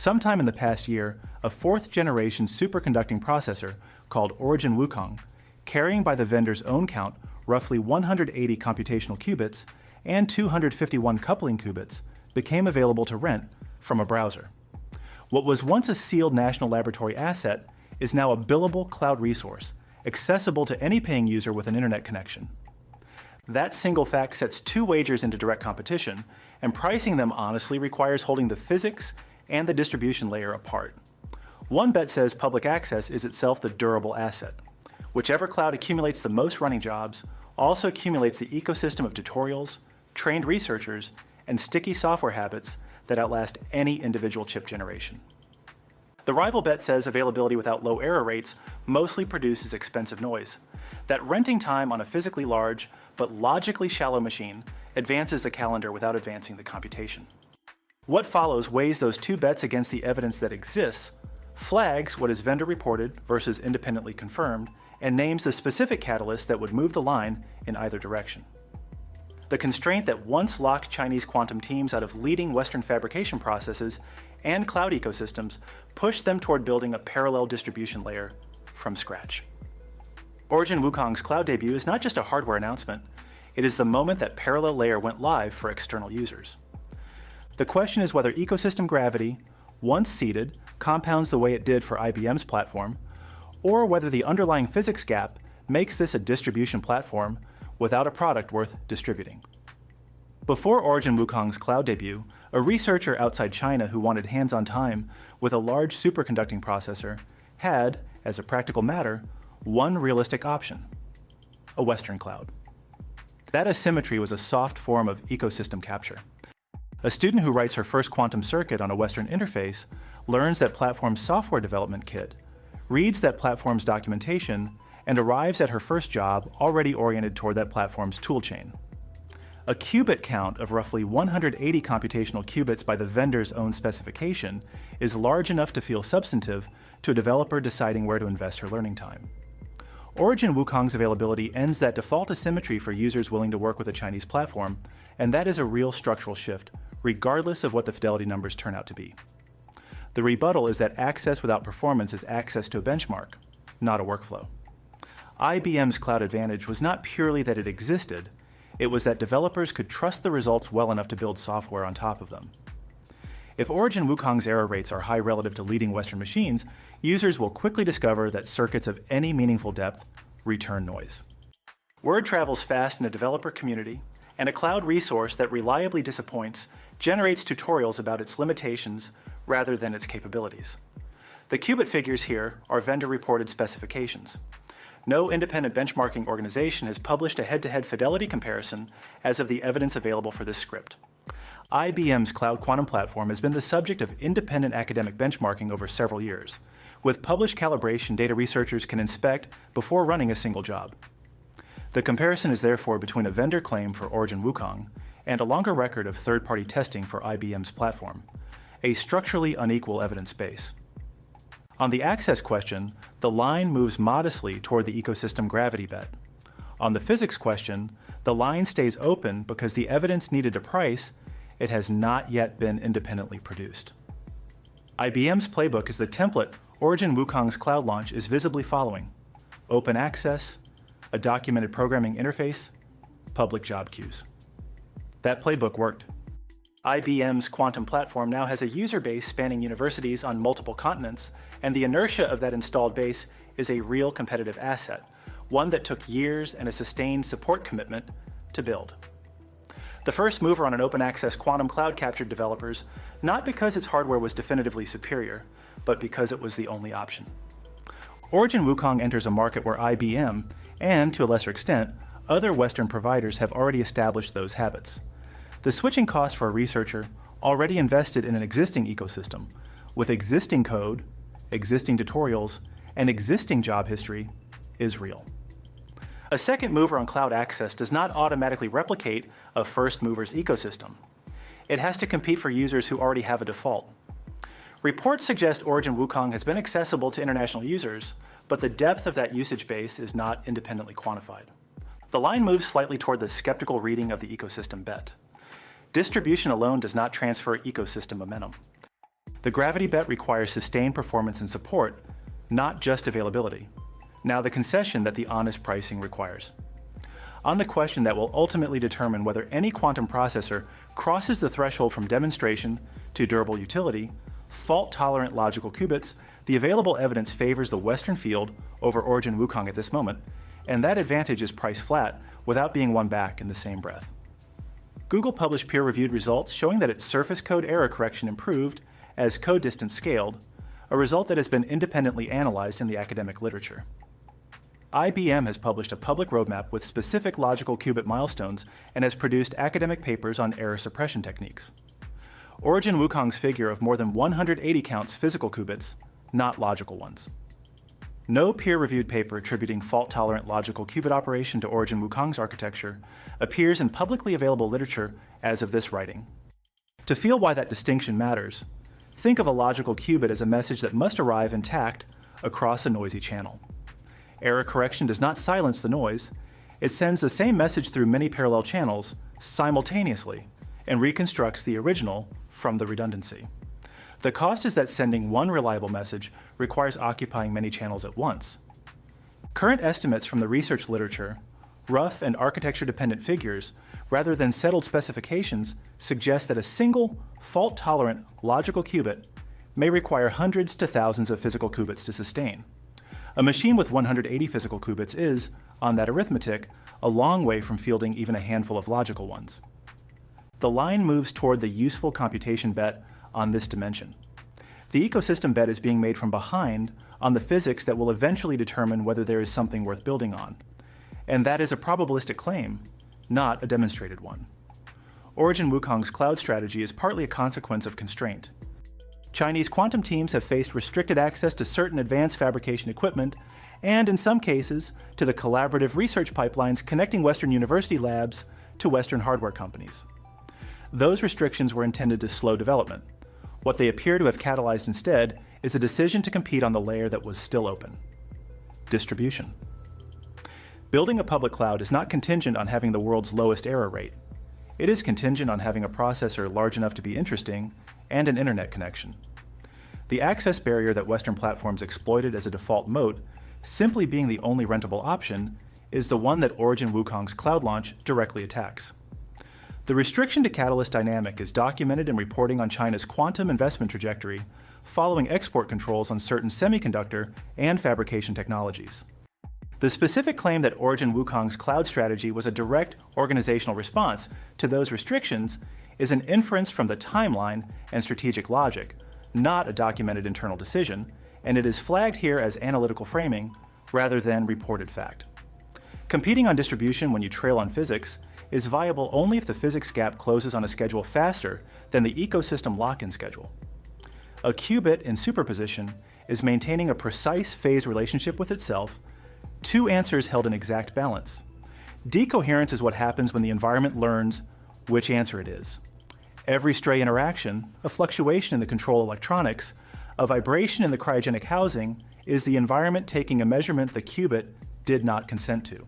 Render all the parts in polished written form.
Sometime in the past year, a fourth-generation superconducting processor called Origin Wukong, carrying by the vendor's own count roughly 180 computational qubits and 251 coupling qubits, became available to rent from a browser. What was once a sealed national laboratory asset is now a billable cloud resource, accessible to any paying user with an internet connection. That single fact sets two wagers into direct competition, and pricing them honestly requires holding the physics and the distribution layer apart. One bet says public access is itself the durable asset. Whichever cloud accumulates the most running jobs also accumulates the ecosystem of tutorials, trained researchers, and sticky software habits that outlast any individual chip generation. The rival bet says availability without low error rates mostly produces expensive noise, that renting time on a physically large but logically shallow machine advances the calendar without advancing the computation. What follows weighs those two bets against the evidence that exists, flags what is vendor reported versus independently confirmed, and names the specific catalyst that would move the line in either direction. The constraint that once locked Chinese quantum teams out of leading Western fabrication processes and cloud ecosystems pushed them toward building a parallel distribution layer from scratch. Origin Wukong's cloud debut is not just a hardware announcement, it is the moment that parallel layer went live for external users. The question is whether ecosystem gravity, once seeded, compounds the way it did for IBM's platform, or whether the underlying physics gap makes this a distribution platform without a product worth distributing. Before Origin Wukong's cloud debut, a researcher outside China who wanted hands-on time with a large superconducting processor had, as a practical matter, one realistic option: a Western cloud. That asymmetry was a soft form of ecosystem capture. A student who writes her first quantum circuit on a Western interface learns that platform's software development kit, reads that platform's documentation, and arrives at her first job already oriented toward that platform's toolchain. A qubit count of roughly 180 computational qubits by the vendor's own specification is large enough to feel substantive to a developer deciding where to invest her learning time. Origin Wukong's availability ends that default asymmetry for users willing to work with a Chinese platform, and that is a real structural shift, regardless of what the fidelity numbers turn out to be. The rebuttal is that access without performance is access to a benchmark, not a workflow. IBM's cloud advantage was not purely that it existed, it was that developers could trust the results well enough to build software on top of them. If Origin Wukong's error rates are high relative to leading Western machines, users will quickly discover that circuits of any meaningful depth return noise. Word travels fast in a developer community, and a cloud resource that reliably disappoints generates tutorials about its limitations rather than its capabilities. The qubit figures here are vendor-reported specifications. No independent benchmarking organization has published a head-to-head fidelity comparison as of the evidence available for this script. IBM's cloud quantum platform has been the subject of independent academic benchmarking over several years, with published calibration data researchers can inspect before running a single job. The comparison is therefore between a vendor claim for Origin Wukong and a longer record of third-party testing for IBM's platform, a structurally unequal evidence base. On the access question, the line moves modestly toward the ecosystem gravity bet. On the physics question, the line stays open because the evidence needed to price it has not yet been independently produced. IBM's Playbook is the template Origin Wukong's cloud launch is visibly following: open access, a documented programming interface, public job queues. That playbook worked. IBM's quantum platform now has a user base spanning universities on multiple continents, and the inertia of that installed base is a real competitive asset, one that took years and a sustained support commitment to build. The first mover on an open access quantum cloud captured developers, not because its hardware was definitively superior, but because it was the only option. Origin Wukong enters a market where IBM, and to a lesser extent, other Western providers have already established those habits. The switching cost for a researcher already invested in an existing ecosystem, with existing code, existing tutorials, and existing job history, is real. A second mover on cloud access does not automatically replicate a first mover's ecosystem. It has to compete for users who already have a default. Reports suggest Origin Wukong has been accessible to international users, but the depth of that usage base is not independently quantified. The line moves slightly toward the skeptical reading of the ecosystem bet. Distribution alone does not transfer ecosystem momentum. The gravity bet requires sustained performance and support, not just availability. Now the concession that the honest pricing requires. On the question that will ultimately determine whether any quantum processor crosses the threshold from demonstration to durable utility, fault-tolerant logical qubits, the available evidence favors the Western field over Origin Wukong at this moment, and that advantage is priced flat without being won back in the same breath. Google published peer-reviewed results showing that its surface code error correction improved as code distance scaled, a result that has been independently analyzed in the academic literature. IBM has published a public roadmap with specific logical qubit milestones and has produced academic papers on error suppression techniques. Origin Wukong's figure of more than 180 counts physical qubits, not logical ones. No peer-reviewed paper attributing fault-tolerant logical qubit operation to Origin Wukong's architecture appears in publicly available literature as of this writing. To feel why that distinction matters, think of a logical qubit as a message that must arrive intact across a noisy channel. Error correction does not silence the noise. It sends the same message through many parallel channels simultaneously and reconstructs the original from the redundancy. The cost is that sending one reliable message requires occupying many channels at once. Current estimates from the research literature, rough and architecture-dependent figures, rather than settled specifications, suggest that a single, fault-tolerant logical qubit may require hundreds to thousands of physical qubits to sustain. A machine with 180 physical qubits is, on that arithmetic, a long way from fielding even a handful of logical ones. The line moves toward the useful computation bet on this dimension. The ecosystem bet is being made from behind on the physics that will eventually determine whether there is something worth building on. And that is a probabilistic claim, not a demonstrated one. Origin Wukong's cloud strategy is partly a consequence of constraint. Chinese quantum teams have faced restricted access to certain advanced fabrication equipment, and in some cases, to the collaborative research pipelines connecting Western university labs to Western hardware companies. Those restrictions were intended to slow development. What they appear to have catalyzed instead is a decision to compete on the layer that was still open: distribution. Building a public cloud is not contingent on having the world's lowest error rate. It is contingent on having a processor large enough to be interesting and an internet connection. The access barrier that Western platforms exploited as a default moat, simply being the only rentable option, is the one that Origin Wukong's cloud launch directly attacks. The restriction to catalyst dynamic is documented in reporting on China's quantum investment trajectory following export controls on certain semiconductor and fabrication technologies. The specific claim that Origin Wukong's cloud strategy was a direct organizational response to those restrictions is an inference from the timeline and strategic logic, not a documented internal decision, and it is flagged here as analytical framing rather than reported fact. Competing on distribution when you trail on physics is viable only if the physics gap closes on a schedule faster than the ecosystem lock-in schedule. A qubit in superposition is maintaining a precise phase relationship with itself, two answers held in exact balance. Decoherence is what happens when the environment learns which answer it is. Every stray interaction, a fluctuation in the control electronics, a vibration in the cryogenic housing, is the environment taking a measurement the qubit did not consent to.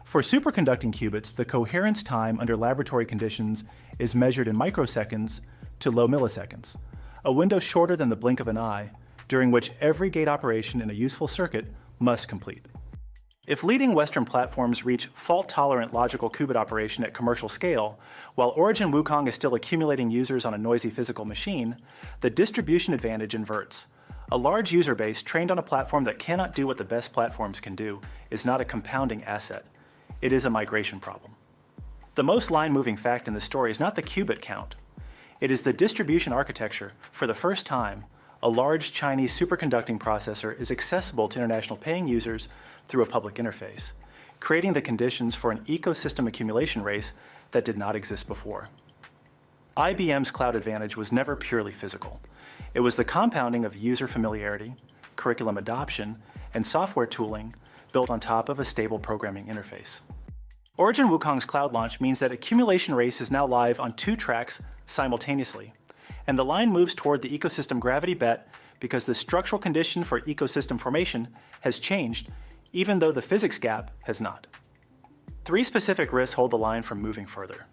For superconducting qubits, the coherence time under laboratory conditions is measured in microseconds to low milliseconds, a window shorter than the blink of an eye, during which every gate operation in a useful circuit must complete. If leading Western platforms reach fault-tolerant logical qubit operation at commercial scale, while Origin Wukong is still accumulating users on a noisy physical machine, the distribution advantage inverts. A large user base trained on a platform that cannot do what the best platforms can do is not a compounding asset. It is a migration problem. The most line-moving fact in this story is not the qubit count. It is the distribution architecture. For the first time, a large Chinese superconducting processor is accessible to international paying users through a public interface, creating the conditions for an ecosystem accumulation race that did not exist before. IBM's cloud advantage was never purely physical. It was the compounding of user familiarity, curriculum adoption, and software tooling built on top of a stable programming interface. Origin Wukong's cloud launch means that accumulation race is now live on two tracks simultaneously, and the line moves toward the ecosystem gravity bet because the structural condition for ecosystem formation has changed, even though the physics gap has not. Three specific risks hold the line from moving further.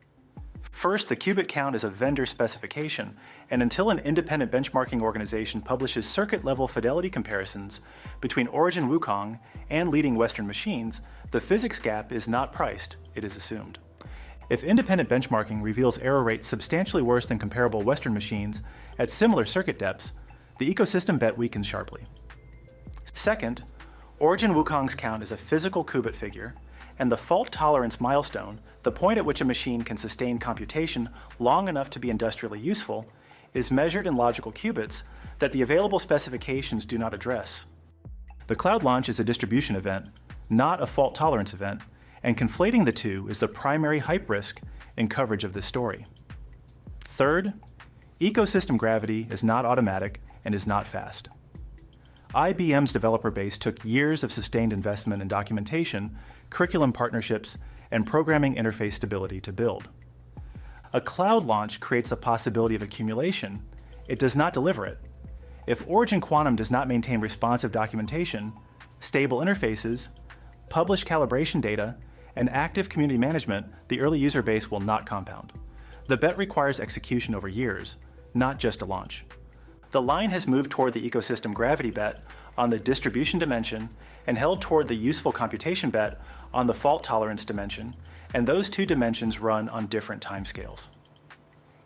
First, the qubit count is a vendor specification, and until an independent benchmarking organization publishes circuit-level fidelity comparisons between Origin Wukong and leading Western machines, the physics gap is not priced, it is assumed. If independent benchmarking reveals error rates substantially worse than comparable Western machines at similar circuit depths, the ecosystem bet weakens sharply. Second, Origin Wukong's count is a physical qubit figure, and the fault tolerance milestone, the point at which a machine can sustain computation long enough to be industrially useful, is measured in logical qubits that the available specifications do not address. The cloud launch is a distribution event, not a fault tolerance event, and conflating the two is the primary hype risk in coverage of this story. Third, ecosystem gravity is not automatic and is not fast. IBM's developer base took years of sustained investment in documentation, curriculum partnerships, and programming interface stability to build. A cloud launch creates the possibility of accumulation. It does not deliver it. If Origin Quantum does not maintain responsive documentation, stable interfaces, published calibration data, and active community management, the early user base will not compound. The bet requires execution over years, not just a launch. The line has moved toward the ecosystem gravity bet on the distribution dimension and held toward the useful computation bet on the fault tolerance dimension, and those two dimensions run on different timescales.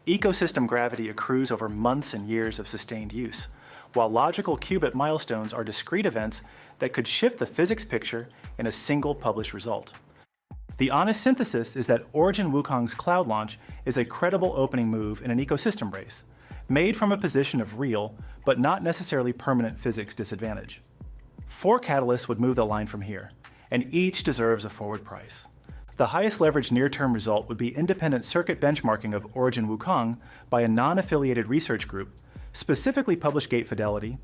Ecosystem gravity accrues over months and years of sustained use, while logical qubit milestones are discrete events that could shift the physics picture in a single published result. The honest synthesis is that Origin Wukong's cloud launch is a credible opening move in an ecosystem race, made from a position of real, but not necessarily permanent physics disadvantage. 4 catalysts would move the line from here, and each deserves a forward price. The highest leverage near-term result would be independent circuit benchmarking of Origin Wukong by a non-affiliated research group, specifically published gate fidelity,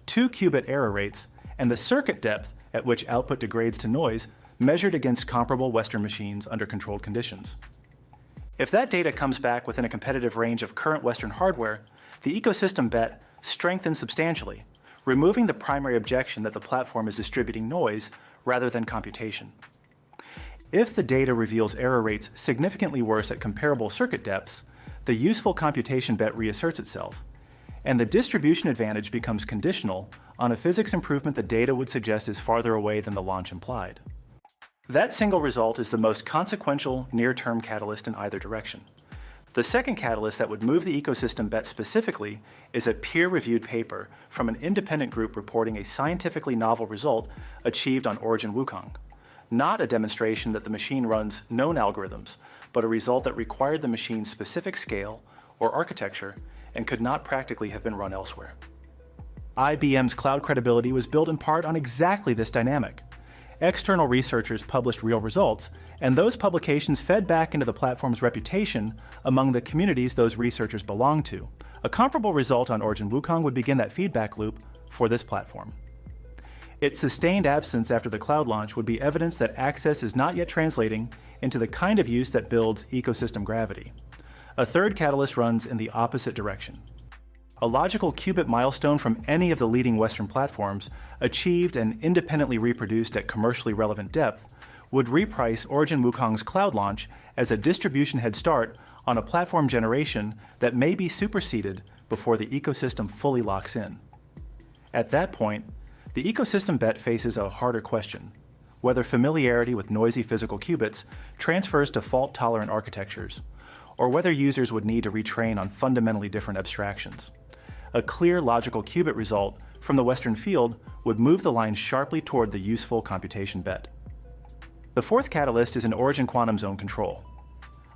2-qubit error rates, and the circuit depth at which output degrades to noise measured against comparable Western machines under controlled conditions. If that data comes back within a competitive range of current Western hardware, the ecosystem bet strengthens substantially, removing the primary objection that the platform is distributing noise rather than computation. If the data reveals error rates significantly worse at comparable circuit depths, the useful computation bet reasserts itself, and the distribution advantage becomes conditional on a physics improvement the data would suggest is farther away than the launch implied. That single result is the most consequential near-term catalyst in either direction. The second catalyst that would move the ecosystem bet specifically is a peer-reviewed paper from an independent group reporting a scientifically novel result achieved on Origin Wukong. Not a demonstration that the machine runs known algorithms, but a result that required the machine's specific scale or architecture and could not practically have been run elsewhere. IBM's cloud credibility was built in part on exactly this dynamic. External researchers published real results, and those publications fed back into the platform's reputation among the communities those researchers belonged to. A comparable result on Origin Wukong would begin that feedback loop for this platform. Its sustained absence after the cloud launch would be evidence that access is not yet translating into the kind of use that builds ecosystem gravity. A third catalyst runs in the opposite direction. A logical qubit milestone from any of the leading Western platforms, achieved and independently reproduced at commercially relevant depth, would reprice Origin Wukong's cloud launch as a distribution head start on a platform generation that may be superseded before the ecosystem fully locks in. At that point, the ecosystem bet faces a harder question: whether familiarity with noisy physical qubits transfers to fault-tolerant architectures, or whether users would need to retrain on fundamentally different abstractions. A clear logical qubit result from the Western field would move the line sharply toward the useful computation bet. The fourth catalyst is in Origin Quantum's own control.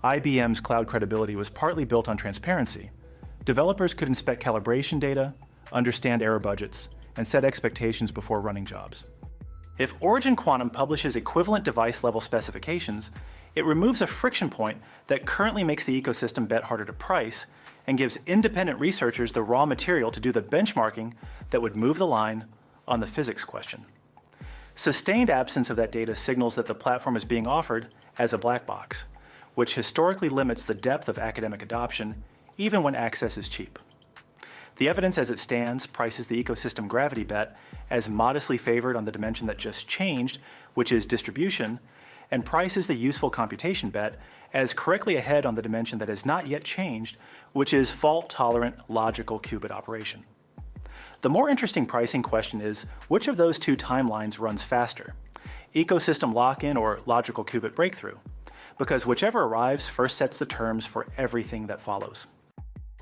IBM's cloud credibility was partly built on transparency. Developers could inspect calibration data, understand error budgets, and set expectations before running jobs. If Origin Quantum publishes equivalent device-level specifications, it removes a friction point that currently makes the ecosystem bet harder to price and gives independent researchers the raw material to do the benchmarking that would move the line on the physics question. Sustained absence of that data signals that the platform is being offered as a black box, which historically limits the depth of academic adoption, even when access is cheap. The evidence as it stands prices the ecosystem gravity bet as modestly favored on the dimension that just changed, which is distribution, and prices the useful computation bet as correctly ahead on the dimension that has not yet changed, which is fault-tolerant logical qubit operation. The more interesting pricing question is, which of those two timelines runs faster? Ecosystem lock-in or logical qubit breakthrough? Because whichever arrives first sets the terms for everything that follows.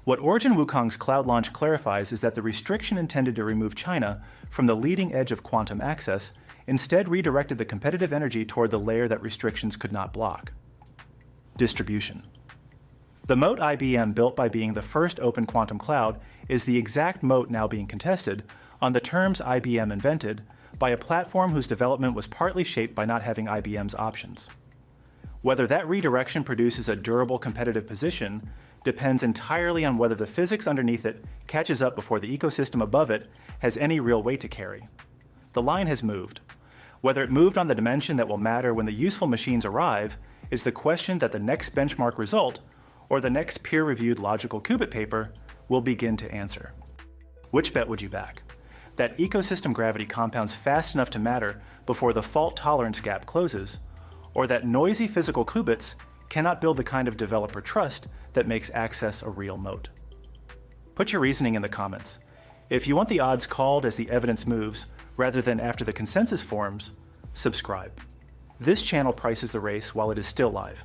What Origin Wukong's cloud launch clarifies is that the restriction intended to remove China from the leading edge of quantum access instead redirected the competitive energy toward the layer that restrictions could not block: distribution. The moat IBM built by being the first open quantum cloud is the exact moat now being contested on the terms IBM invented by a platform whose development was partly shaped by not having IBM's options. Whether that redirection produces a durable competitive position depends entirely on whether the physics underneath it catches up before the ecosystem above it has any real weight to carry. The line has moved. Whether it moved on the dimension that will matter when the useful machines arrive is the question that the next benchmark result, or the next peer-reviewed logical qubit paper, will begin to answer. Which bet would you back? That ecosystem gravity compounds fast enough to matter before the fault tolerance gap closes, or that noisy physical qubits cannot build the kind of developer trust that makes access a real moat? Put your reasoning in the comments. If you want the odds called as the evidence moves, rather than after the consensus forms, subscribe. This channel prices the race while it is still live.